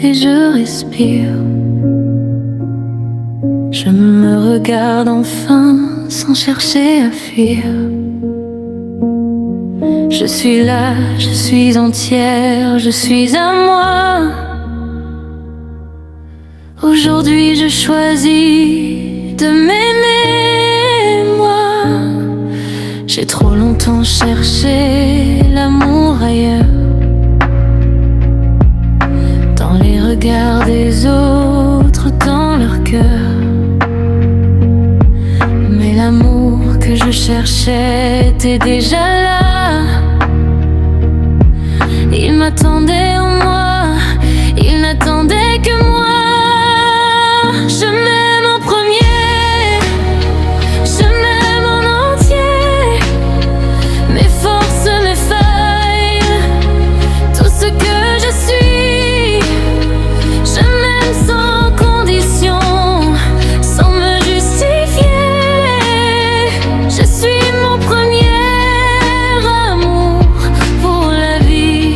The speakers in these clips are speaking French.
et je respire. Je me regarde enfin sans chercher à fuir. Je suis là, je suis entière, je suis à moi. Aujourd'hui je choisis de m'aimer, moi. J'ai trop longtemps cherché l'amour ailleurs, dans les regards des autres, dans leur cœur. Mais l'amour que je cherchais était déjà là. Il m'attendait en moi, il n'attendait que moi. Je m'aime en premier, je m'aime en entier. Mes forces, mes failles, tout ce que je suis. Je m'aime sans condition, sans me justifier. Je suis mon premier amour pour la vie.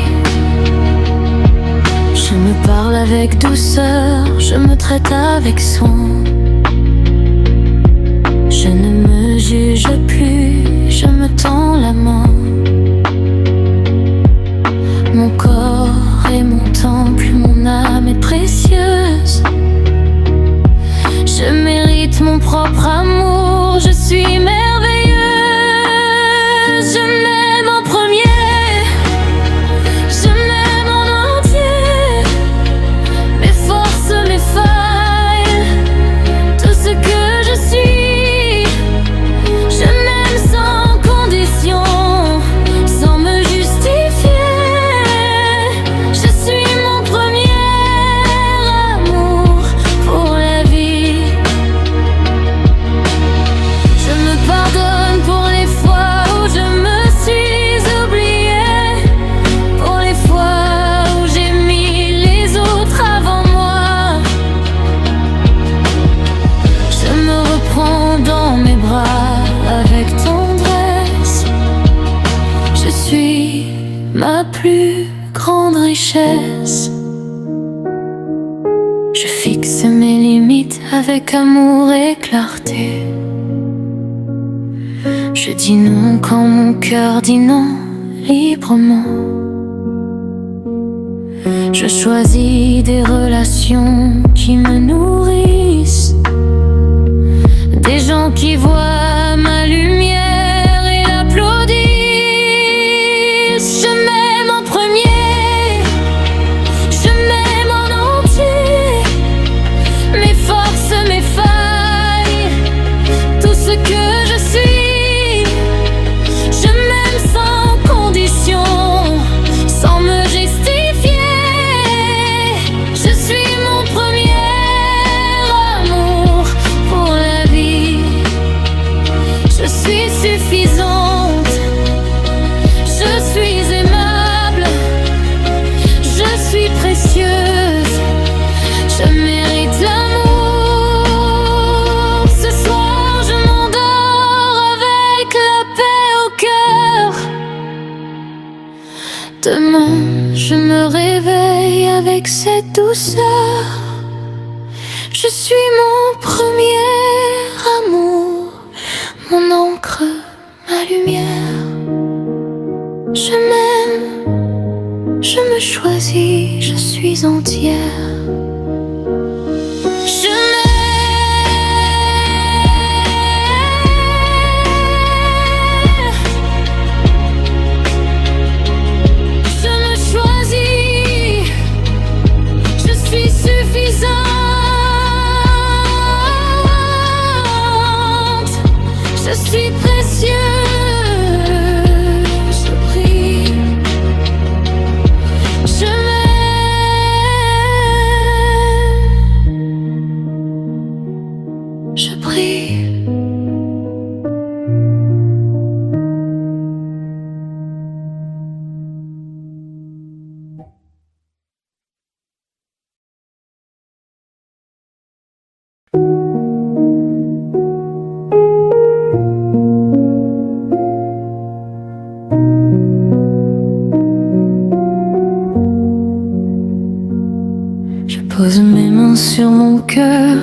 Je me parle avec douceur, je me traite avec soin. Je ne me juge plus, je me tends la main. Mon corps est mon temple, mon âme est précieuse. Je mérite mon propre amour, je suis merveilleuse. Je m'aime en premier, je m'aime en entier. Mes forces, mes failles, tout ce que je suis. Je m'aime sans condition, sans me justifier. Je suis mon premier amour pour la vie. Je me pardonne pour les fois où je me suis oubliée, pour les fois où j'ai mis les autres avant moi. Je me reprends dans mes bras avec tendresse. Je suis ma plus grande richesse. Je fixe mes limites avec amour et clarté. Je dis non quand mon cœur dit non librement. Je choisis des relations qui me nourrissent, des gens qui voient ma lumière et l'applaudissent. Je m'aime en premier, je m'aime en entier. Mes forces, mes failles, tout ce que je suis. Je m'aime sans condition, sans me justifier. Je suis mon premier amour pour la vie. Je suis suffisante, je suis aimable, je suis précieuse. Je mérite l'amour. Ce soir je m'endors avec la paix au cœur. Demain je me réveille avec cette douceur. Je suis mon premier amour, mon encre, ma lumière. Je m'aime, je me choisis, je suis entière. Je me choisis, je suis suffisante, je suis précieuse, je brille, je m'aime. Pose mes mains sur mon cœur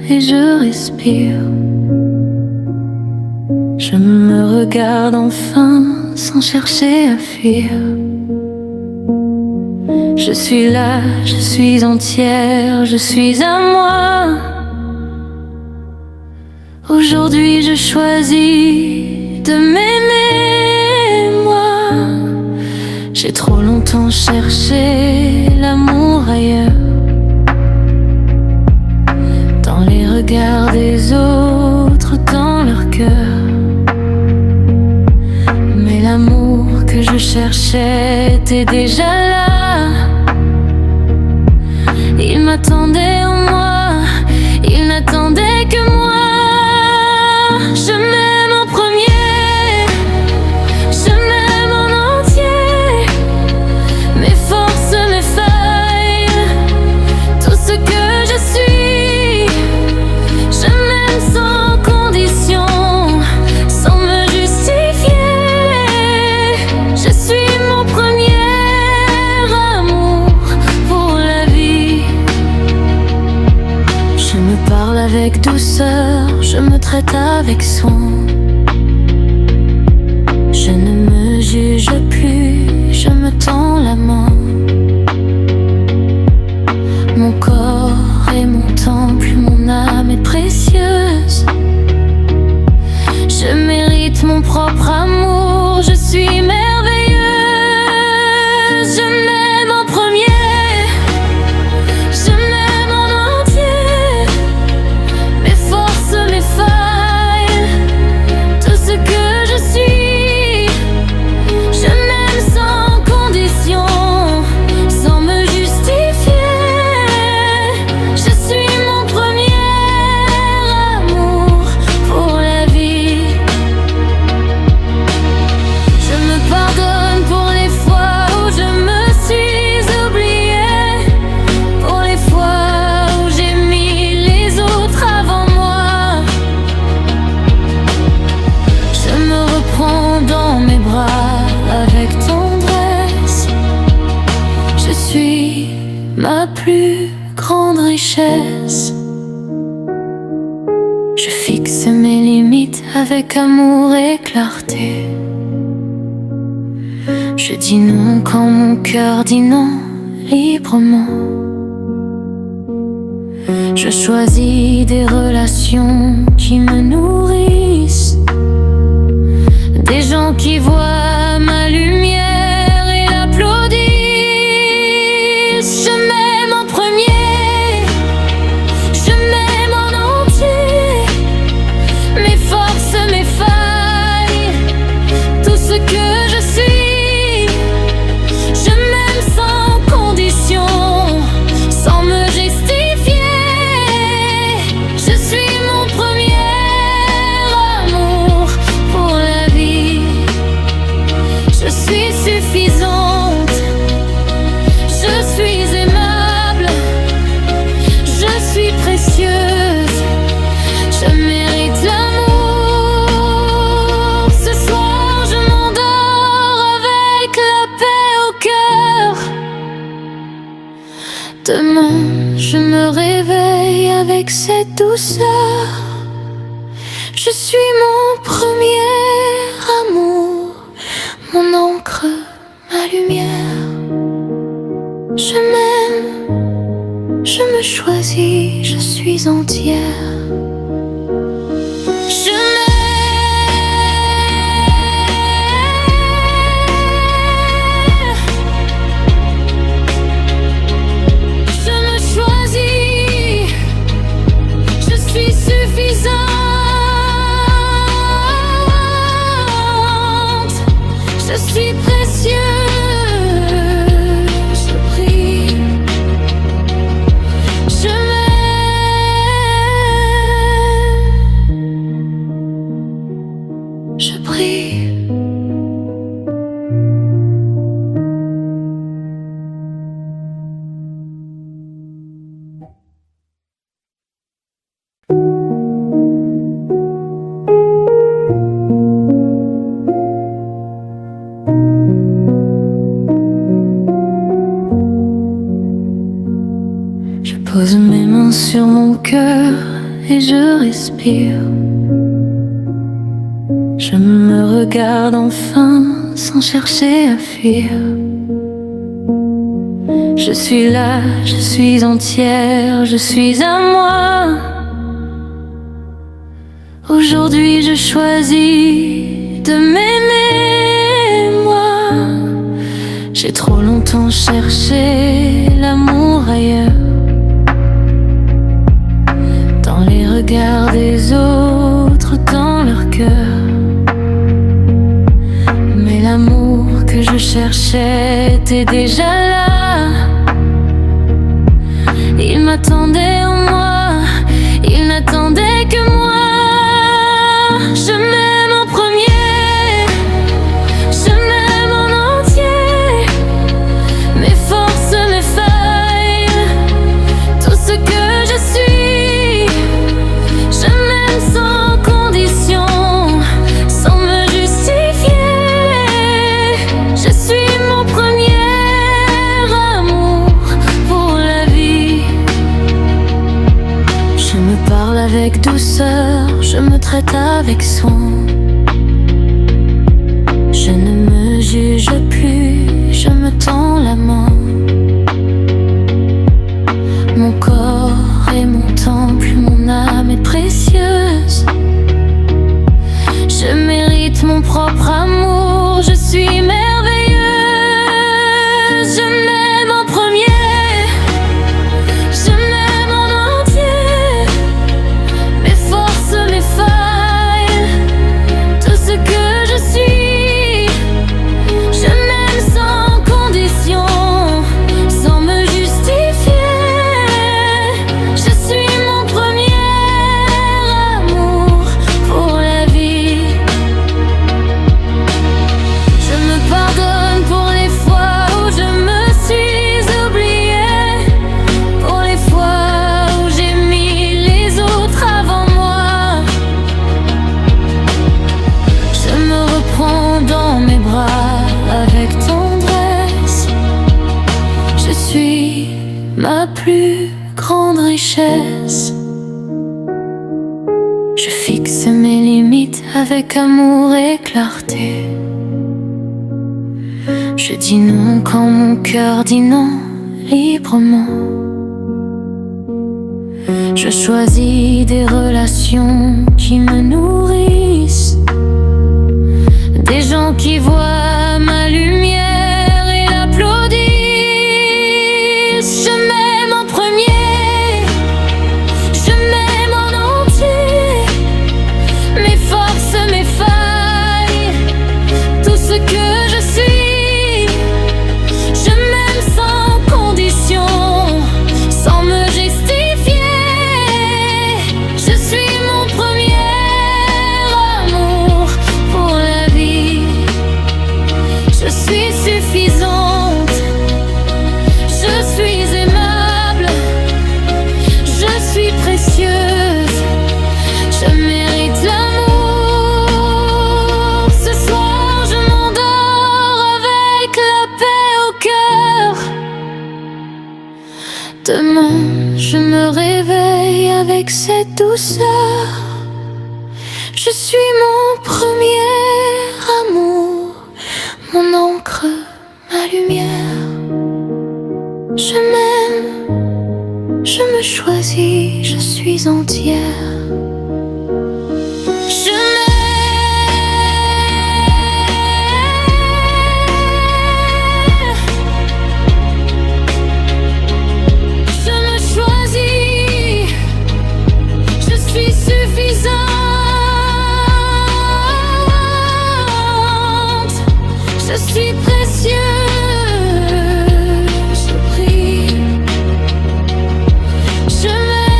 et je respire. Je me regarde enfin sans chercher à fuir. Je suis là, je suis entière, je suis à moi. Aujourd'hui je choisis de m'aimer, moi. J'ai trop longtemps cherché l'amour ailleurs, dans les regards des autres, dans leur cœur. Mais l'amour que je cherchais était déjà là. Il m'attendait en moi, il n'attendait que moi. Je m'aime en premier, je m'aime en entier. Mes forces, mes failles, tout ce que je suis. Je m'aime sans condition, sans me justifier. Je suis mon premier amour pour la vie. Je me parle avec douceur, je me traite avec soin. Je ne me juge plus, je me tends la main. Mon corps est mon temple, mon âme est précieuse. Je mérite mon propre amour, je suis merveilleuse. Je m'aime en premier, je m'aime en entier. Mes forces, mes failles, tout ce que je suis. Je m'aime sans condition, sans me justifier. Je suis mon premier amour pour la vie. Je me pardonne pour les fois où je me suis oubliée, pour les fois où j'ai mis les autres avant moi. Je me reprends dans mes bras avec tendresse. Je suis ma plus grande richesse. Je fixe mes limites avec amour et clarté. Je dis non quand mon cœur dit non librement. Je choisis des relations qui me nourrissent, des gens qui voient ma lumière et l'applaudissent. Je m'aime en premier, je m'aime en entier. Mes forces, mes failles, tout ce que je suis. Je m'aime sans condition, sans me justifier. Je suis mon premier amour pour la vie. Je suis suffisante, je suis aimable, je suis précieuse. Je mérite l'amour. Ce soir je m'endors avec la paix au cœur. Demain je me réveille avec cette douceur. Je suis mon premier amour, mon encre, ma lumière. Je m'aime, je me choisis, je suis entière. Je Je me choisis, je suis suffisante, je suis précieuse, je prie. Je m'aime. Pose mes mains sur mon cœur et je respire. Je me regarde enfin sans chercher à fuir. Je suis là, je suis entière, je suis à moi. Aujourd'hui je choisis de m'aimer, moi. J'ai trop longtemps cherché l'amour ailleurs, dans les regards des autres, dans leur cœur. Mais l'amour que je cherchais était déjà là. Il m'attendait en moi, il n'attendait que moi. Je m'aime en premier, je m'aime en entier. Mes forces, mes failles, tout ce que je suis. Je m'aime sans condition, sans me justifier. Je suis mon premier amour pour la vie. Je me parle avec douceur, je me traite avec soin. Je ne me juge plus, je me tends la main. Mon corps est mon temple, mon âme est précieuse. Je mérite mon propre amour, je suis merveilleuse. Je m'aime en premier, je m'aime en entier. Mes forces, mes failles, tout ce que je suis. Je m'aime sans condition, sans me justifier. Je suis mon premier amour pour la vie. Je me pardonne pour les fois où je me suis oubliée, pour les fois où j'ai mis les autres avant moi. Je me reprends dans mes bras avec tendresse. Je suis ma plus grande richesse. Je fixe mes limites avec amour et clarté. Je dis non quand mon cœur dit non librement. Je choisis des relations qui me nourrissent, des gens qui voient ma lumière et l'applaudissent. Je m'aime en premier, je m'aime en entier. Mes forces, mes failles, tout ce que je suis. Je m'aime sans condition, sans me justifier. Je suis mon premier amour pour la vie. Je suis suffisante, je suis aimable, je suis précieuse. Je mérite l'amour. Ce soir je m'endors avec la paix au cœur. Demain je me réveille avec cette douceur. Je suis mon premier amour, mon encre, ma lumière. Je m'aime, je me choisis, je suis entière. Je me choisis, je suis suffisante, je suis précieuse, je prie, je m'aime.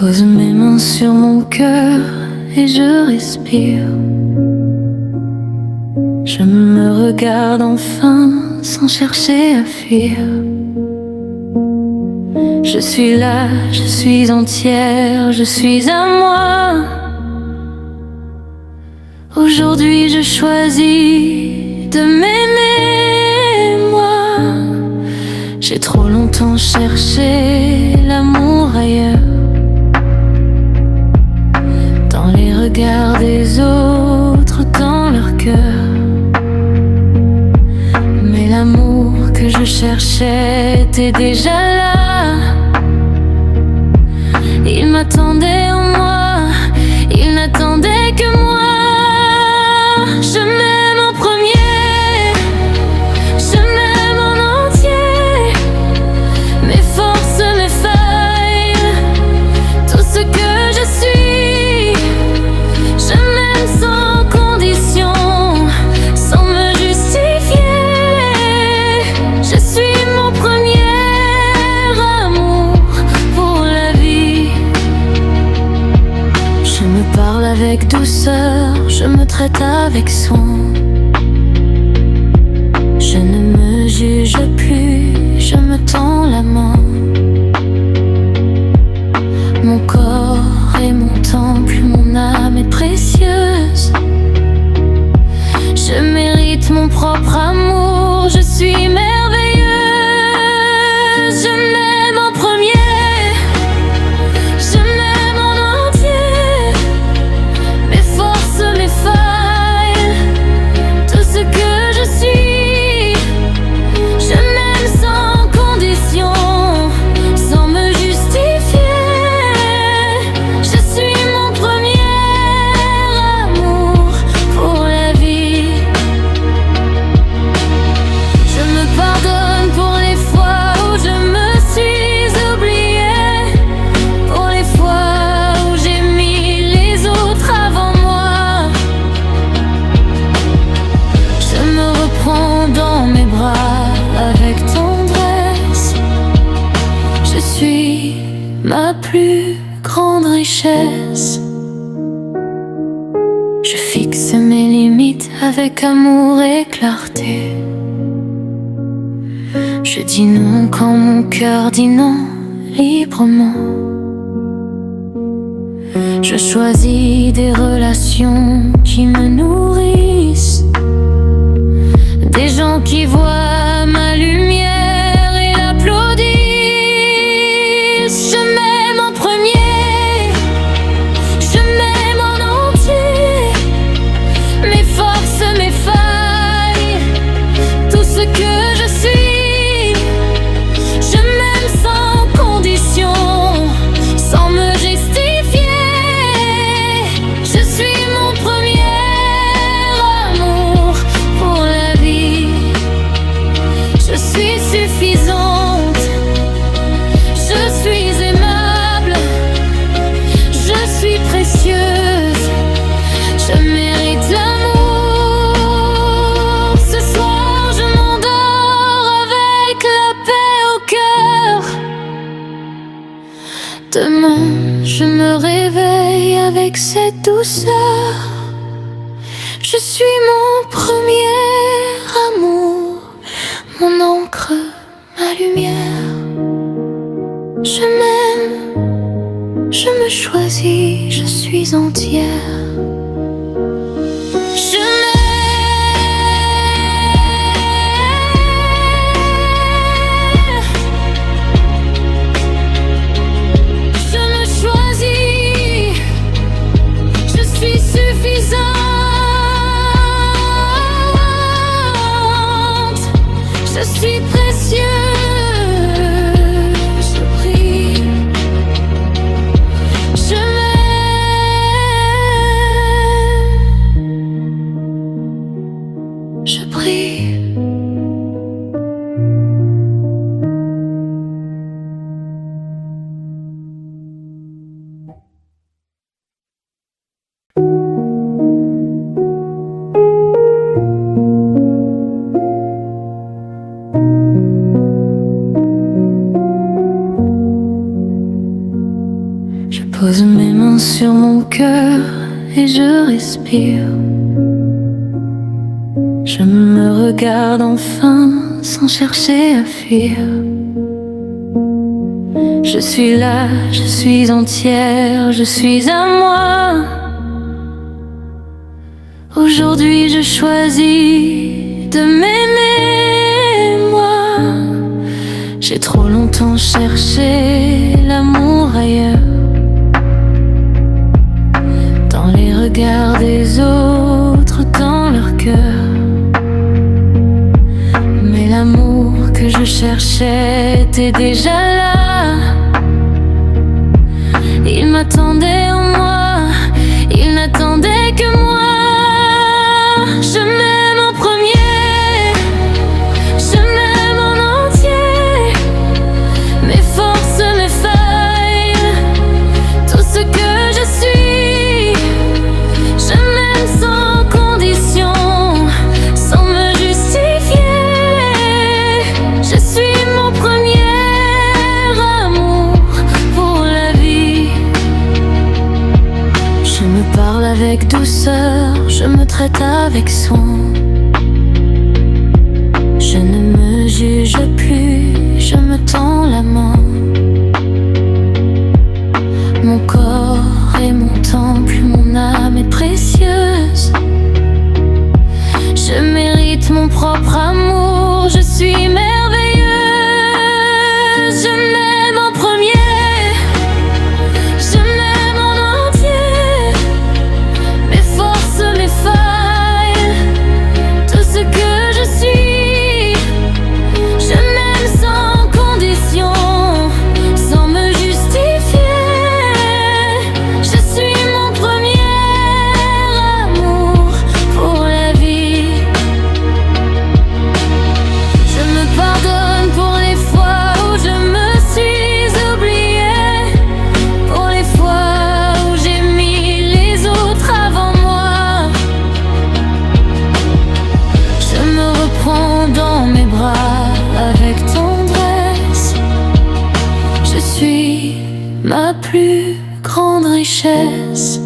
Pose mes mains sur mon cœur et je respire. Je me regarde enfin sans chercher à fuir. Je suis là, je suis entière, je suis à moi. Aujourd'hui je choisis de m'aimer, moi. J'ai trop longtemps cherché l'amour ailleurs, dans les regards des autres, dans leur cœur. Mais l'amour que je cherchais était déjà là. Il m'attendait en moi, il n'attendait que moi. Je m'aime en premier, je m'aime en entier. Mes forces, mes failles, tout ce que je suis. Je m'aime sans condition, sans me justifier. Je suis mon premier amour pour la vie. Je me parle avec douceur, je me traite avec soin. Je ne me juge plus, je me tends la main. Mon corps est mon temple, mon âme est précieuse. Je mérite mon propre amour, je suis merveilleuse. Je m'aime en premier, je m'aime en entier. Mes forces, mes failles, tout ce que je suis. Je m'aime sans condition, sans me justifier. Je suis mon premier amour pour la vie. Je me pardonne pour les fois où je me suis oubliée, pour les fois où j'ai mis les autres avant moi. Je me reprends dans mes bras avec tendresse. Je suis ma plus grande richesse. Je fixe mes limites avec amour et clarté. Je dis non quand mon cœur dit non librement. Je choisis des relations qui me nourrissent, des gens qui voient ma lumière et l'applaudissent. Je m'aime en premier, je m'aime en entier. Mes forces, mes failles, tout ce que je suis. Je m'aime sans condition, sans me justifier. Je suis mon premier amour pour la vie. Je suis suffisante, je suis aimable, je suis précieuse. Je mérite l'amour. Ce soir je m'endors avec la paix au cœur. Demain je me réveille avec cette douceur. Je suis mon premier amour, mon encre, ma lumière. Je m'aime, je me choisis, je suis entière. Je me choisis, je suis suffisante, je suis précieuse, je brille, je m'aime. Pose mes mains sur mon cœur et je respire. Je me regarde enfin sans chercher à fuir. Je suis là, je suis entière, je suis à moi. Aujourd'hui je choisis de m'aimer, moi. J'ai trop longtemps cherché l'amour ailleurs, dans les regards des autres, dans leur cœur. Mais l'amour que je cherchais était déjà là. Il m'attendait en moi, il n'attendait que moi. Je m'aime en premier, je m'aime en entier. Mes forces, mes failles, tout ce que je suis. Je m'aime sans condition, sans me justifier. Je suis mon premier amour pour la vie. Je me parle avec douceur, je me traite avec soin. Je ne me juge plus, je me tends la main. Mon corps est mon temple, mon âme est précieuse. Je mérite mon propre amour, je suis merveilleuse. Je m'aime en premier, je m'aime en entier. Mes forces, mes failles, tout ce que je suis. Je m'aime sans condition, sans me justifier. Je suis mon premier amour pour la vie. Je me pardonne pour les fois où je me suis oubliée, pour les fois où j'ai mis les autres avant moi. Je me reprends dans mes bras avec tendresse. Je suis ma plus grande richesse.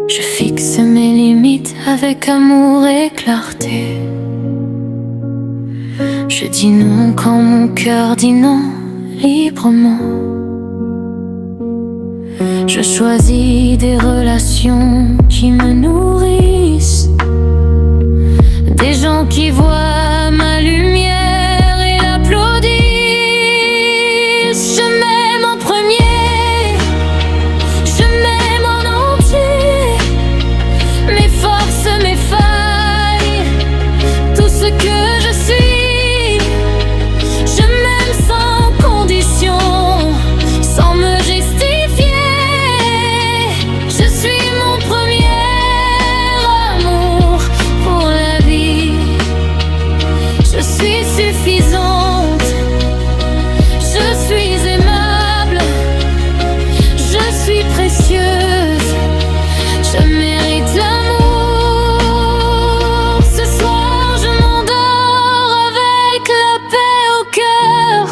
Je fixe mes limites avec amour et clarté. Je dis non quand mon cœur dit non librement. Je choisis des relations qui me nourrissent, des gens qui voient ma lumière et l'applaudissent. Je m'aime en premier, je m'aime en entier. Mes forces, mes failles, tout ce que je suis. Je m'aime sans condition, sans me justifier. Je suis mon premier amour pour la vie. Je suis suffisante, je suis aimable, je suis précieuse. Je mérite l'amour. Ce soir je m'endors avec la paix au cœur.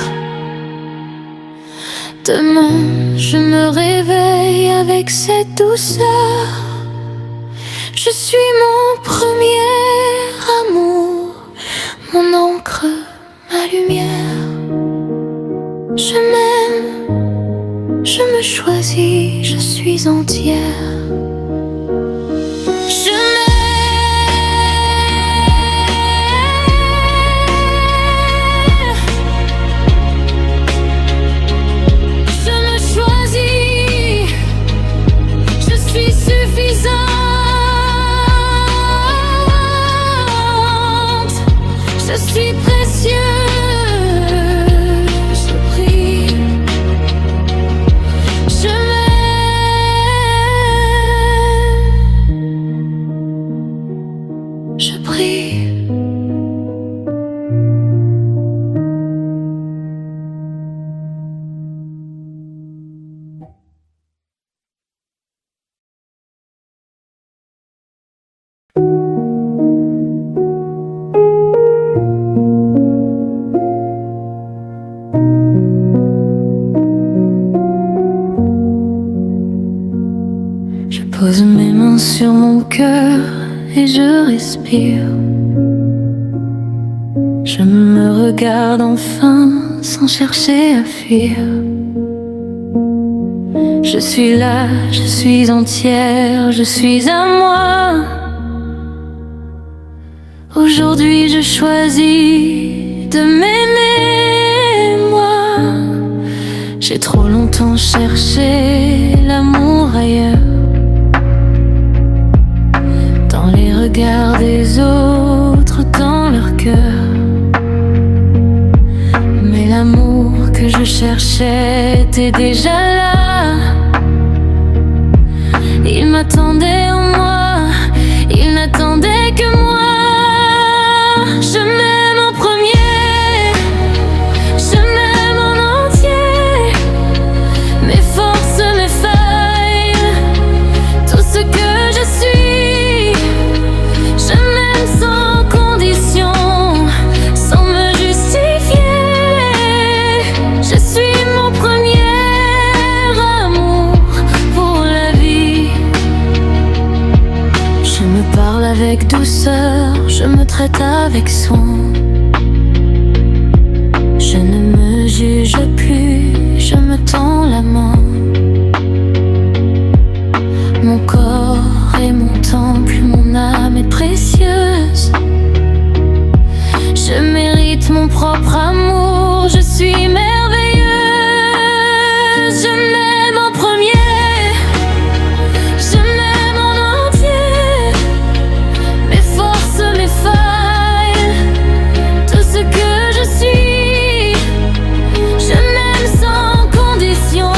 Demain je me réveille avec cette douceur. Je suis mon premier amour, mon encre, ma lumière. Je m'aime, je me choisis, je suis entière. Je me choisis, je suis suffisante, je suis précieuse, je prie, je m'aime. Pose mes mains sur mon cœur et je respire. Je me regarde enfin sans chercher à fuir. Je suis là, je suis entière, je suis à moi. Aujourd'hui je choisis de m'aimer, moi. J'ai trop longtemps cherché l'amour ailleurs, dans les regards des autres, dans leur cœur. Mais l'amour que je cherchais était déjà là. Il m'attendait en moi, il n'attendait que moi. Je m'aime en premier, je m'aime en entier. Mes forces, mes failles, tout ce que je suis. Je m'aime sans condition, sans me justifier. Je suis mon premier amour pour la vie. Je me parle avec douceur, je me traite avec soin. Je ne me juge plus, je me tends la main. Mon corps est mon temple, mon âme est précieuse. Je mérite mon propre amour, je suis merveilleuse. Je m'aime en premier, je m'aime en entier. Mes forces, mes failles, tout ce que je suis. Je m'aime sans condition,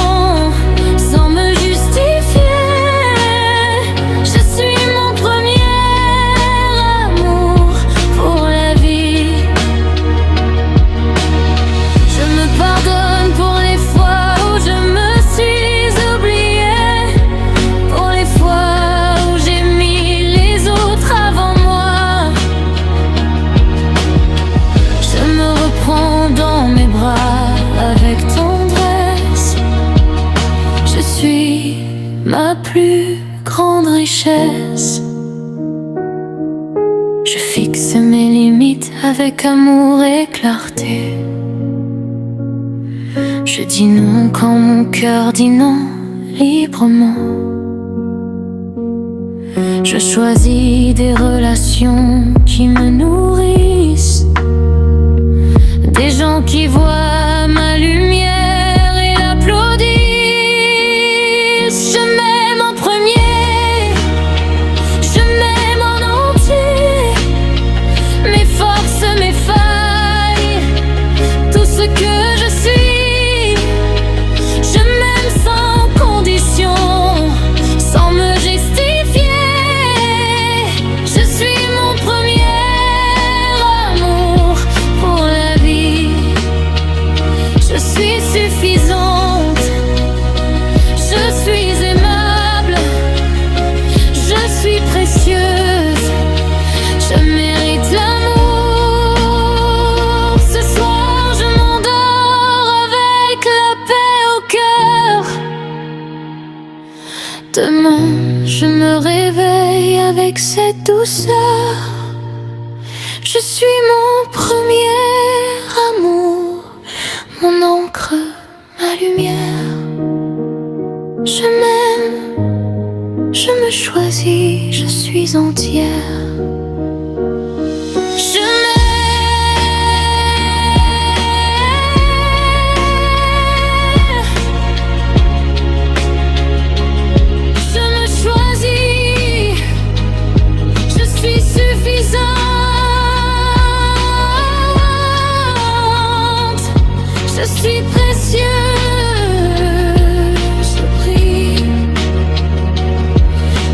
sans me justifier. Je suis mon premier amour pour la vie. Je me pardonne pour les fois où je me suis oubliée, pour les fois où j'ai mis les autres avant moi. Je me reprends dans mes bras avec tendresse. Je suis ma plus grande richesse. Je fixe mes limites avec amour et clarté. Je dis non quand mon cœur dit non librement. Je choisis des relations qui me nourrissent, des gens qui voient ma lumière et l'applaudissent. Je m'aime en premier, je m'aime en entier. Mes forces, mes failles, tout ce que je suis. Je m'aime sans condition, sans me justifier. Je suis mon premier amour pour la vie. Je suis suffisante, je suis aimable, je suis précieuse. Je mérite l'amour. Ce soir je m'endors avec la paix au cœur. Demain je me réveille avec cette douceur. Je suis mon premier amour, mon encre, ma lumière. Je m'aime, je me choisis, je suis entière. Je me choisis, je suis suffisante, je suis précieuse, je brille,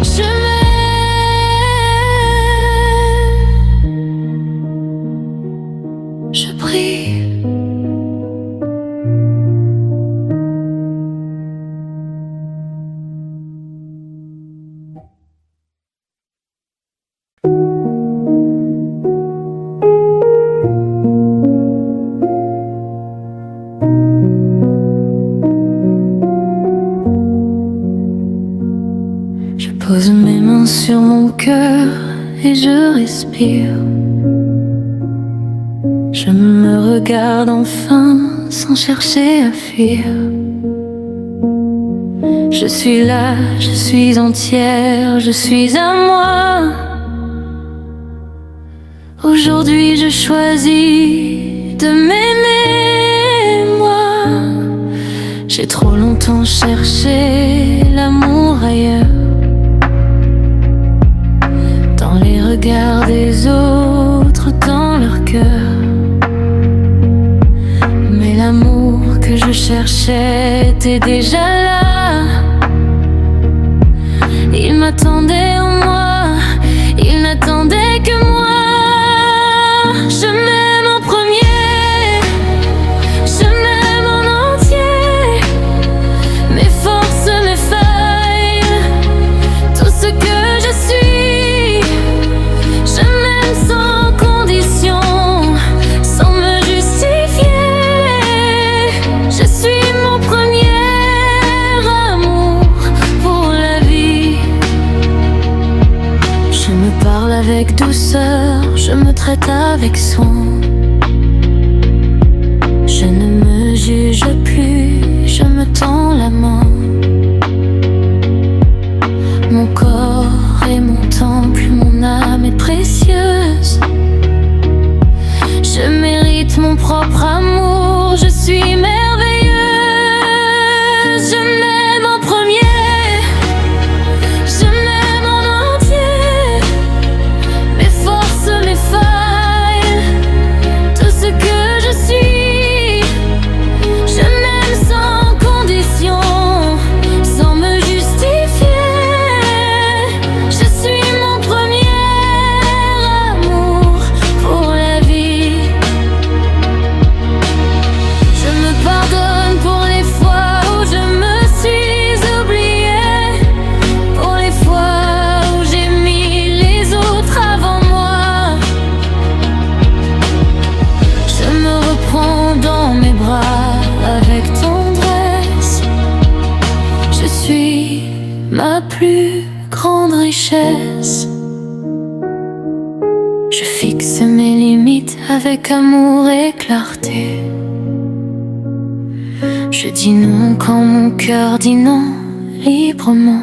je m'aime. Pose mes mains sur mon cœur et je respire. Je me regarde enfin sans chercher à fuir. Je suis là, je suis entière, je suis à moi. Aujourd'hui je choisis de m'aimer, moi. J'ai trop longtemps cherché l'amour ailleurs, dans les regards des autres, dans leur cœur. Mais l'amour que je cherchais était déjà là. Il m'attendait en moi, il n'attendait que moi. Je m'aime en premier, je m'aime en entier. Mes forces, mes failles, tout ce que je suis. Je m'aime sans condition, sans me justifier. Je suis mon premier amour pour la vie. Je me parle avec douceur, je me traite avec soin. Je ne me juge plus, je me tends la main. Mon corps est mon temple, mon âme est précieuse. Je mérite mon propre amour, je suis merveilleuse. Je m'aime en premier, je m'aime en entier. Mes forces, mes failles, tout ce que je suis. Je m'aime sans condition, sans me justifier. Je suis mon premier amour pour la vie. Je me pardonne pour les fois où je me suis oubliée, pour les fois où j'ai mis les autres avant moi. Je me reprends dans mes bras avec tendresse. Je suis ma plus grande richesse. Je fixe mes limites avec amour et clarté. Je dis non quand mon cœur dit non librement.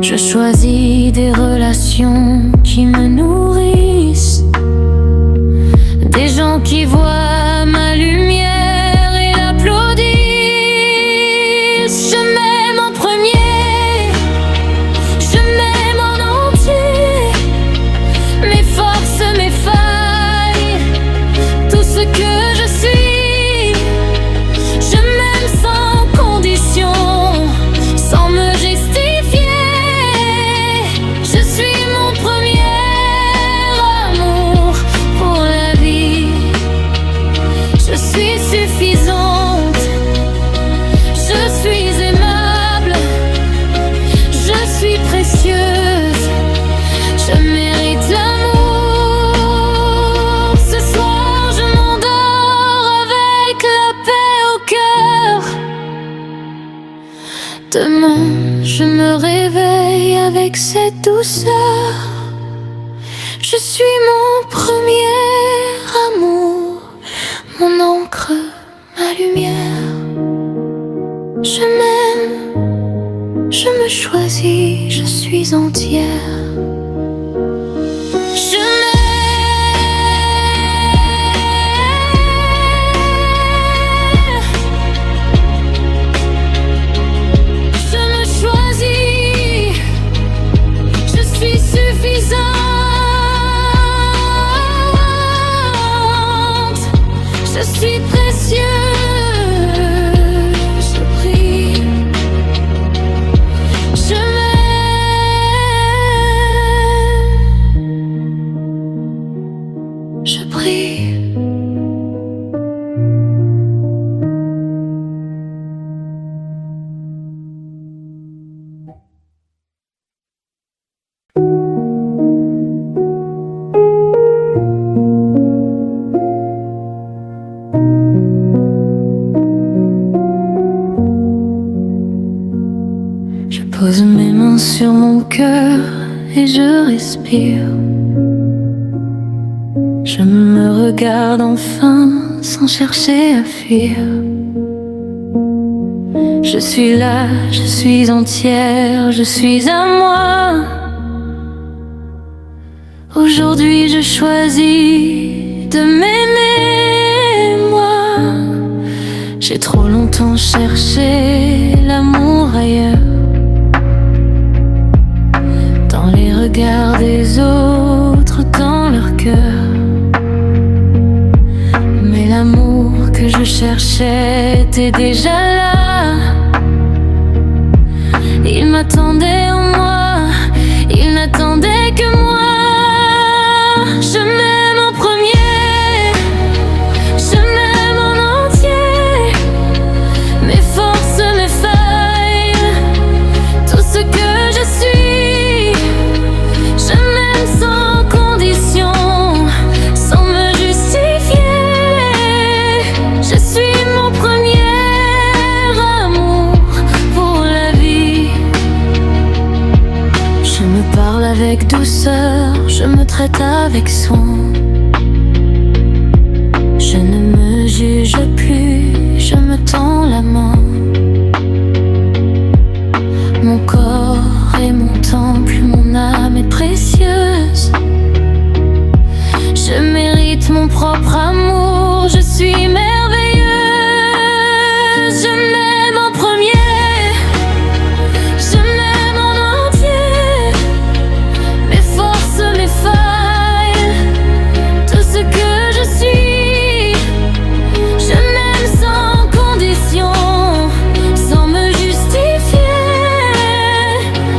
Je choisis des relations qui me nourrissent, des gens qui voient ma lumière et l'applaudissent. Je m'aime en premier, je m'aime en entier. Mes forces, mes failles, tout ce que je suis. Je m'aime sans condition, sans me justifier. Je suis mon premier amour pour la vie. Je suis suffisante, je suis aimable, je suis précieuse. Je mérite l'amour. Ce soir je m'endors avec la paix au cœur. Demain je me réveille avec cette douceur. Je suis mon premier amour, mon encre, ma lumière. Je m'aime, je me choisis, je suis entière. Je me choisis, je suis suffisante, je suis précieuse, je brille, je m'aime. Pose mes mains sur mon cœur et je respire. Je me regarde enfin sans chercher à fuir. Je suis là, je suis entière, je suis à moi. Aujourd'hui je choisis de m'aimer, moi. J'ai trop longtemps cherché l'amour ailleurs, dans les regards des autres, dans leur cœur. Mais l'amour que je cherchais était déjà là. Il m'attendait en moi, il n'attendait que moi. Je m'aime en premier, je m'aime en entier. Mes forces, mes failles, tout ce que je suis. Je m'aime sans condition, sans me justifier. Je suis mon premier amour pour la vie. Je me parle avec douceur, je me traite avec soin. Je ne me juge plus, je me tends la main. Mon corps est mon temple, mon âme est précieuse. Je mérite mon propre amour, je suis merveilleuse. Je m'aime en premier, je m'aime en entier. Mes forces, mes failles, tout ce que je suis. Je m'aime sans condition, sans me justifier.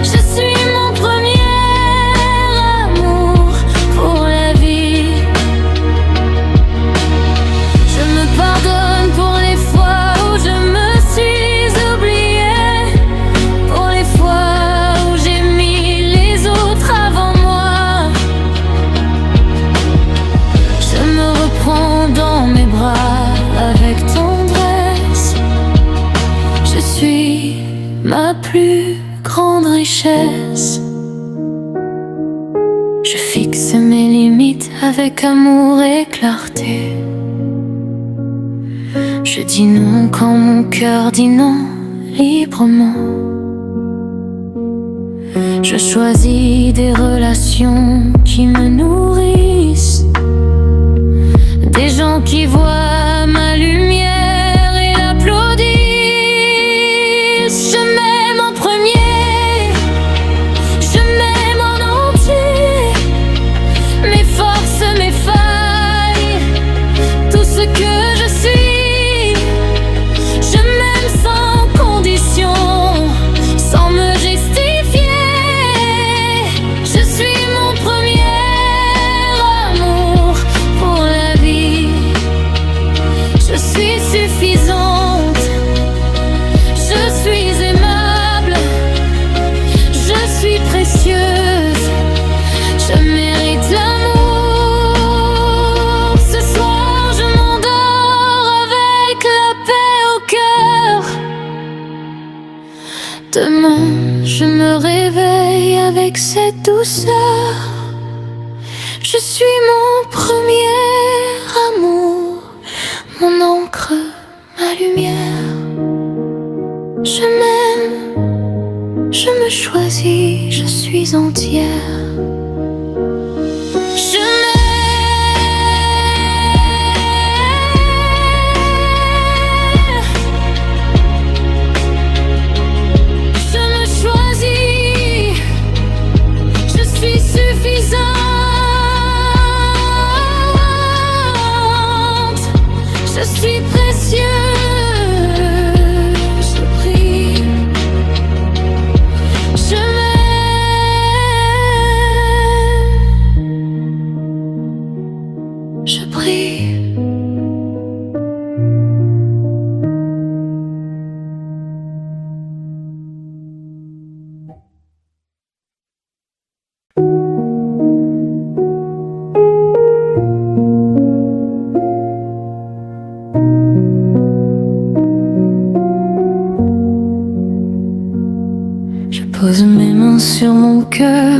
Je suis mon premier amour pour la vie. Je me pardonne pour les fois où je me suis oubliée, pour les fois où j'ai mis les autres avant moi. Je me reprends dans mes bras avec tendresse. Je suis ma plus grande richesse. Je fixe mes limites avec amour et clarté. Je dis non quand mon cœur dit non librement. Je choisis des relations qui me nourrissent, des gens qui voient ma lumière et l'applaudissent. Je m'aime en premier, je m'aime en entier. Mes forces, mes failles, tout ce que je suis. Je m'aime sans condition, sans me justifier. Je suis mon premier amour pour la vie. Je suis suffisante, je suis aimable, je suis précieuse. Je mérite l'amour. Ce soir je m'endors avec la paix au cœur. Demain je me réveille avec cette douceur. Je suis mon premier amour, mon encre, ma lumière. Je m'aime, je me choisis, je suis entière. Je Je me choisis, je suis suffisante, je suis précieuse, je brille, je m'aime. Pose mes mains sur mon cœur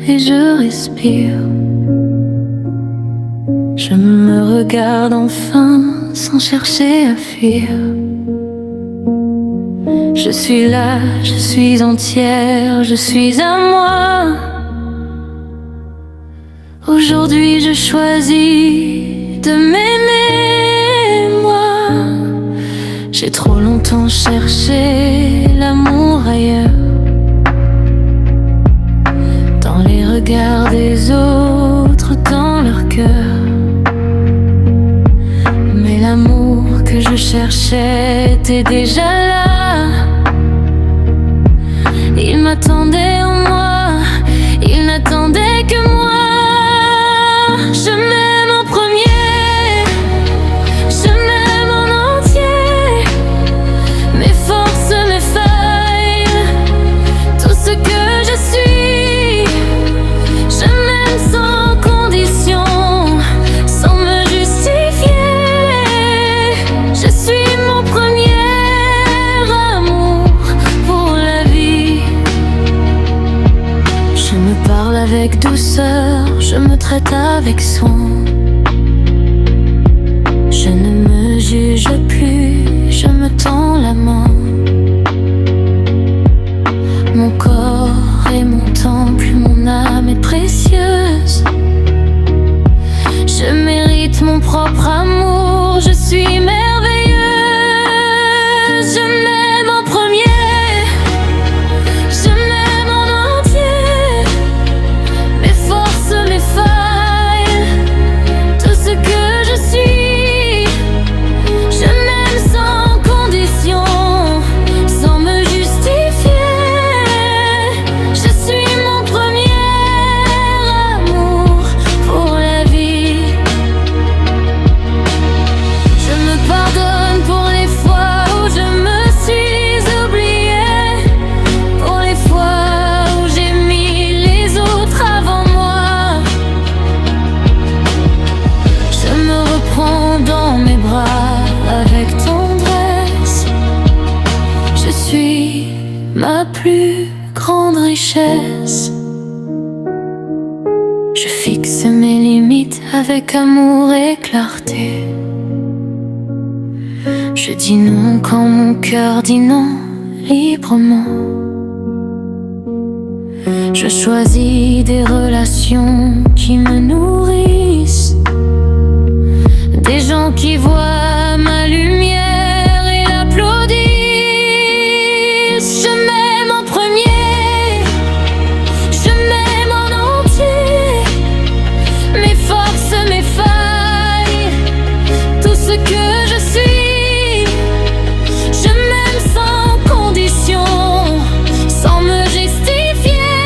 et je respire. Je me regarde enfin sans chercher à fuir. Je suis là, je suis entière, je suis à moi. Aujourd'hui je choisis de m'aimer, moi. J'ai trop longtemps cherché l'amour ailleurs, dans les regards des autres, dans leur cœur. Mais l'amour que je cherchais était déjà là. Il m'attendait en moi, il n'attendait que moi. Je m'aime en premier, je m'aime en entier. Mes forces, mes failles, tout ce que je suis. Je m'aime sans condition, sans me justifier. Je suis mon premier amour pour la vie. Je me parle avec douceur, je me traite avec soin. Je ne me juge plus, je me tends la main. Mon corps est mon temple, mon âme est précieuse. Je mérite mon propre amour, je suis merveilleuse. Je m'aime en premier, je m'aime en entier. Mes forces, mes failles, tout ce que je suis. Je m'aime sans condition, sans me justifier. Je suis mon premier amour pour la vie. Je me pardonne pour les fois où je me suis oubliée, pour les fois où j'ai mis les autres avant moi. Je me reprends dans mes bras avec tendresse. Je suis ma plus grande richesse. Je fixe mes limites avec amour et clarté. Je dis non quand mon cœur dit non librement. Je choisis des relations qui me nourrissent, des gens qui voient ma lumière et l'applaudissent. Je m'aime en premier, je m'aime en entier. Mes forces, mes failles, tout ce que je suis. Je m'aime sans condition, sans me justifier.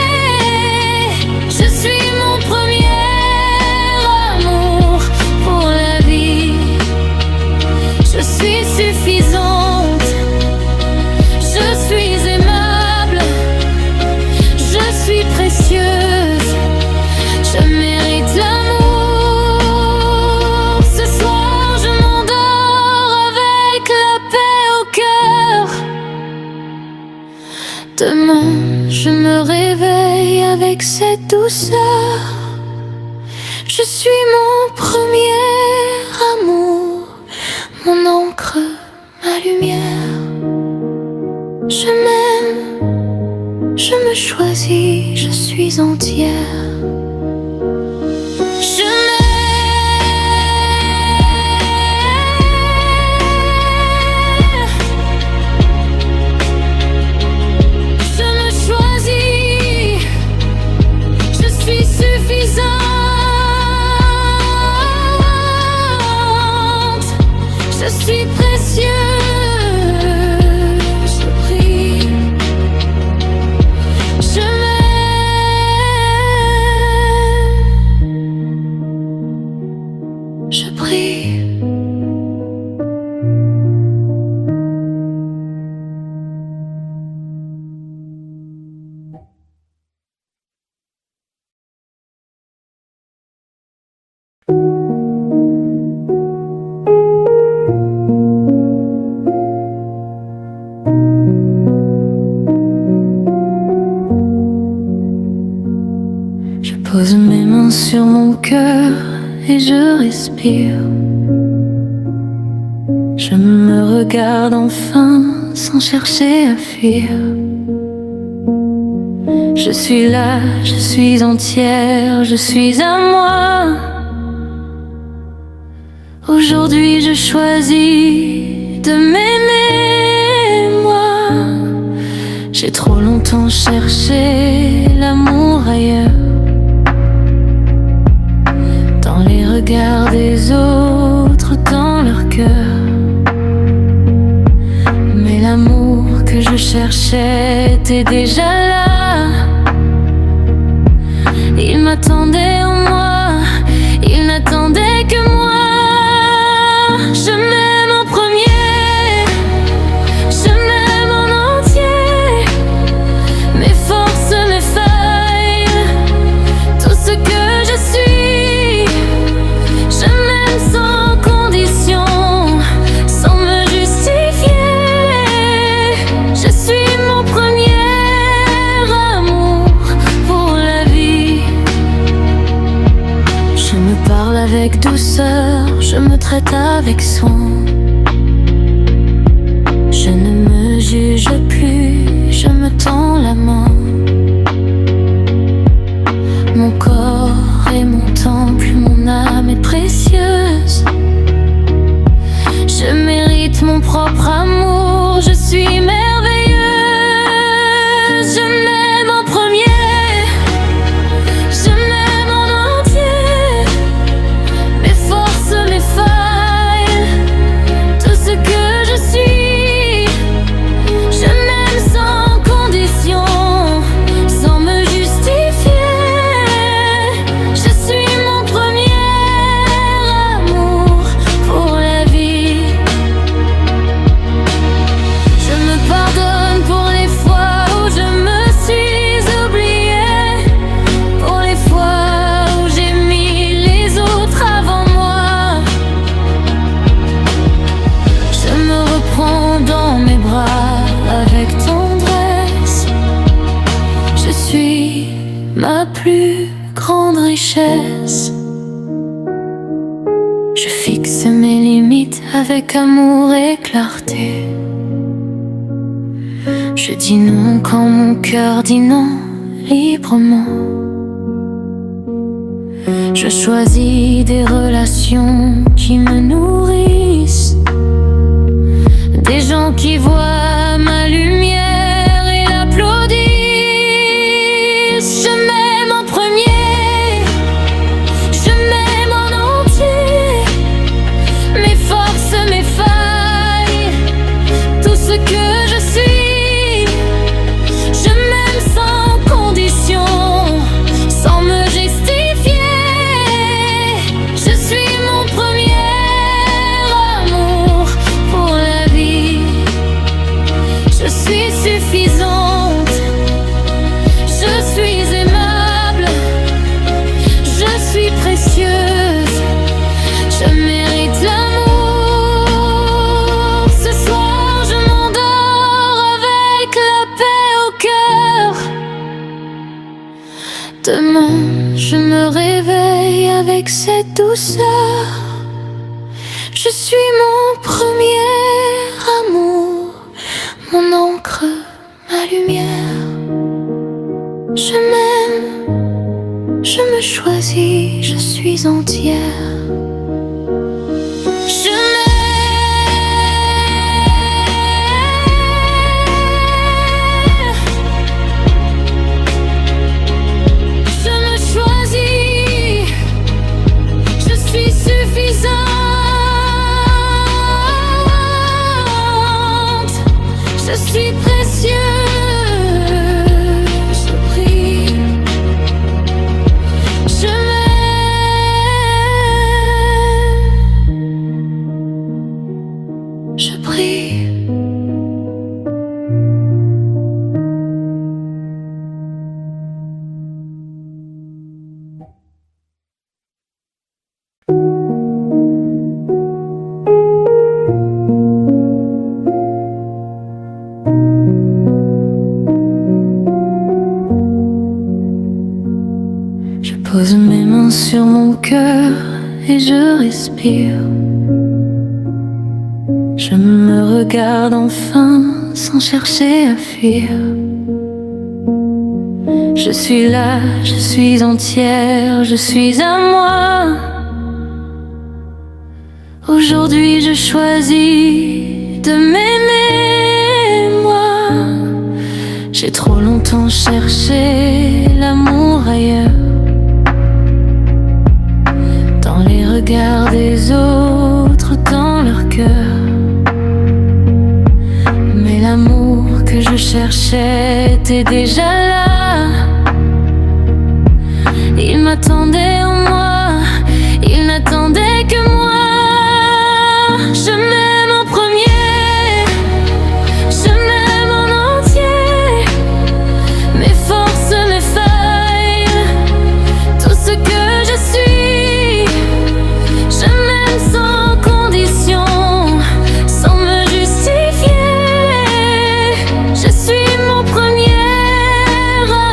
Je suis mon premier amour pour la vie. Je suis suffisante, je suis aimable, je suis précieuse. Je mérite l'amour. Ce soir je m'endors avec la paix au cœur. Demain je me réveille avec cette douceur. Je suis mon premier amour, mon encre, ma lumière. Je m'aime, je me choisis, je suis entière. Je Je me choisis, je suis suffisante, je suis précieuse, je brille, je m'aime. Pose mes mains sur mon cœur et je respire. Je me regarde enfin sans chercher à fuir. Je suis là, je suis entière, je suis à moi. Aujourd'hui je choisis de m'aimer, moi. J'ai trop longtemps cherché l'amour ailleurs, dans les regards des autres, dans leur cœur. Mais l'amour que je cherchais était déjà là. Il m'attendait en moi, il n'attendait que moi. Je m'aime en premier, je m'aime en entier. Mes forces, mes failles, tout ce que je suis. Je m'aime sans condition, sans me justifier. Je suis mon premier amour pour la vie. Je me parle avec douceur, je me traite avec soin. Je ne me juge plus, je me tends la main. Mon corps est mon temple, mon âme est précieuse. Je mérite mon propre amour, je suis merveilleuse. Je m'aime en premier, je m'aime en entier. Mes forces, mes failles, tout ce que je suis. Je m'aime sans condition, sans me justifier. Je suis mon premier amour pour la vie. Je me pardonne pour les fois où je me suis oubliée, pour les fois où j'ai mis les autres avant moi. Je me reprends dans mes bras avec tendresse. Je suis ma plus grande richesse. Je fixe mes limites avec amour et clarté. Je dis non quand mon cœur dit non librement. Je choisis des relations qui me nourrissent, des gens qui voient ma lumière et l'applaudissent. Je m'aime en premier, je m'aime en entier. Mes forces, mes failles, tout ce que je suis. Je m'aime sans condition, sans me justifier. Je suis mon premier amour pour la vie. Je suis suffisante, je suis aimable, je suis précieuse. Je mérite l'amour. Ce soir je m'endors avec la paix au cœur. Demain je me réveille avec cette douceur. Je suis mon premier amour, mon encre, ma lumière. Je m'aime, je me choisis, je suis entière. Je me choisis, je suis suffisante, je suis précieuse. Je prie, je m'aime, je prie. main sur mon cœur et je respire. Je me regarde enfin sans chercher à fuir. Je suis là, je suis entière, je suis à moi. Aujourd'hui je choisis de m'aimer, moi. J'ai trop longtemps cherché l'amour ailleurs, dans les regards des autres, dans leur cœur. Mais l'amour que je cherchais était déjà là. Il m'attendait en moi, il n'attendait que moi. Je m'aime en premier, je m'aime en entier. Mes forces, mes failles, tout ce que je suis. Je m'aime sans condition, sans me justifier. Je suis mon premier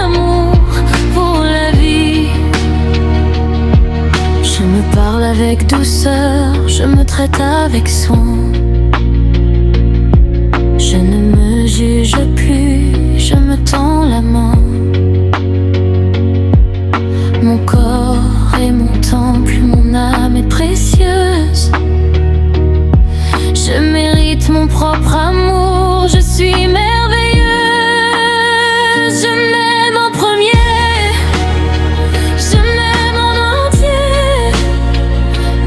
amour pour la vie. Je me parle avec douceur, je me traite avec soin. Je ne me juge plus, je me tends la main. Mon corps est mon temple, mon âme est précieuse. Je mérite mon propre amour, je suis merveilleuse. Je m'aime en premier, je m'aime en entier.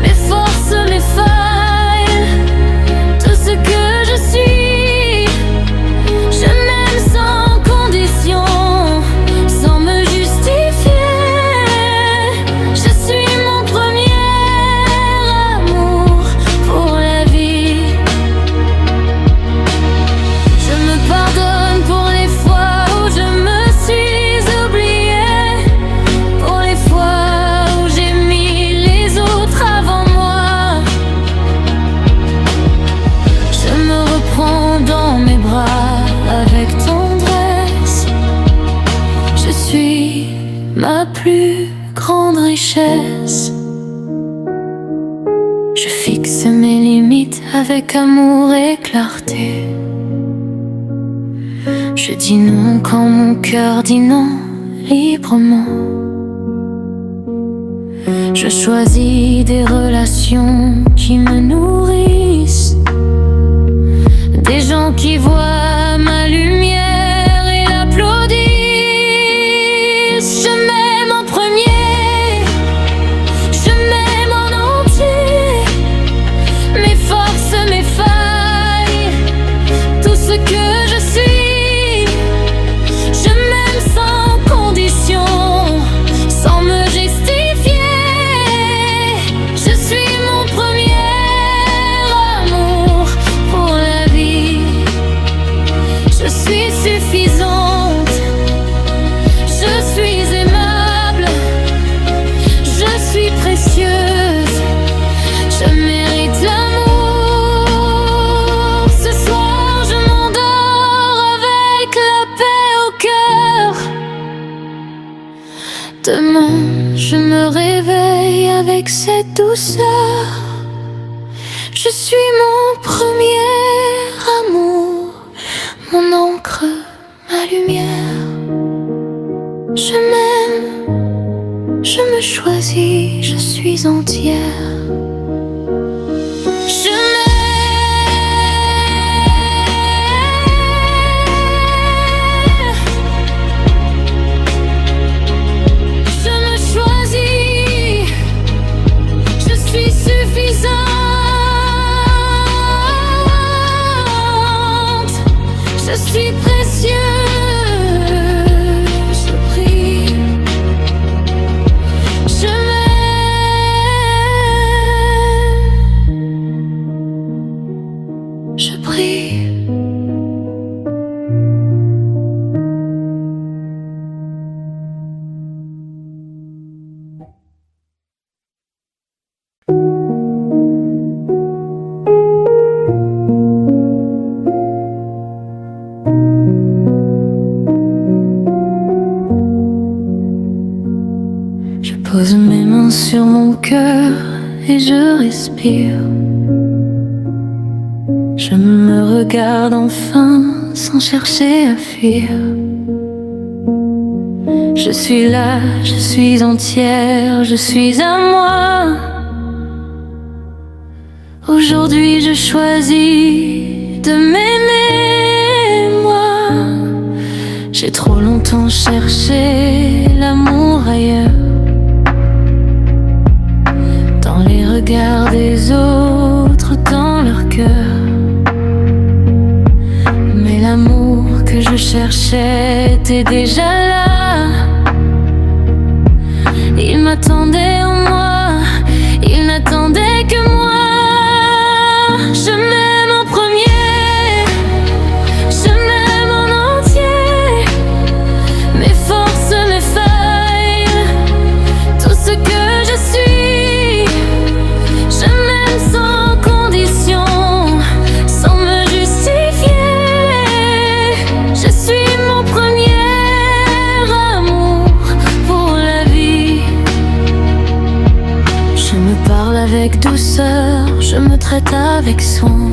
Mes forces, mes failles, tout ce que je suis. Je m'aime sans condition, sans me justifier. Je suis mon premier amour pour la vie. Je me pardonne pour les fois où je me suis oubliée, pour les fois où j'ai mis les autres avant moi. Je me reprends dans mes bras avec tendresse. Je suis ma plus grande richesse. Je fixe mes limites avec amour et clarté. Je dis non quand mon cœur dit non librement. Je choisis des relations qui me nourrissent, des gens qui voient ma lumière et l'applaudissent. Je m'aime en premier, je m'aime en entier. Mes forces, mes failles, tout ce que je suis. Je m'aime sans condition, sans me justifier. Je suis mon premier amour pour la vie. Je suis suffisante, je suis aimable, je suis précieuse. Je mérite l'amour. Ce soir je m'endors avec la paix au cœur. Demain je me réveille avec cette douceur. Je suis mon premier amour, mon encre, ma lumière. Je m'aime, je me choisis, je suis entière. Je me choisis, je suis suffisante, je suis précieuse. Je prie, je m'aime, je prie. main sur mon cœur et je respire. Je me regarde enfin sans chercher à fuir. Je suis là, je suis entière, je suis à moi. Aujourd'hui je choisis de m'aimer, moi. J'ai trop longtemps cherché l'amour ailleurs, dans les regards des autres, dans leur cœur. Mais l'amour que je cherchais était déjà là. Il m'attendait en moi, il n'attendait que moi. Je m'aime en premier, je m'aime en entier. Mes forces, mes failles, tout ce que je suis. Je m'aime sans condition, sans me justifier. Je suis mon premier amour pour la vie. Je me parle avec douceur, je me traite avec soin.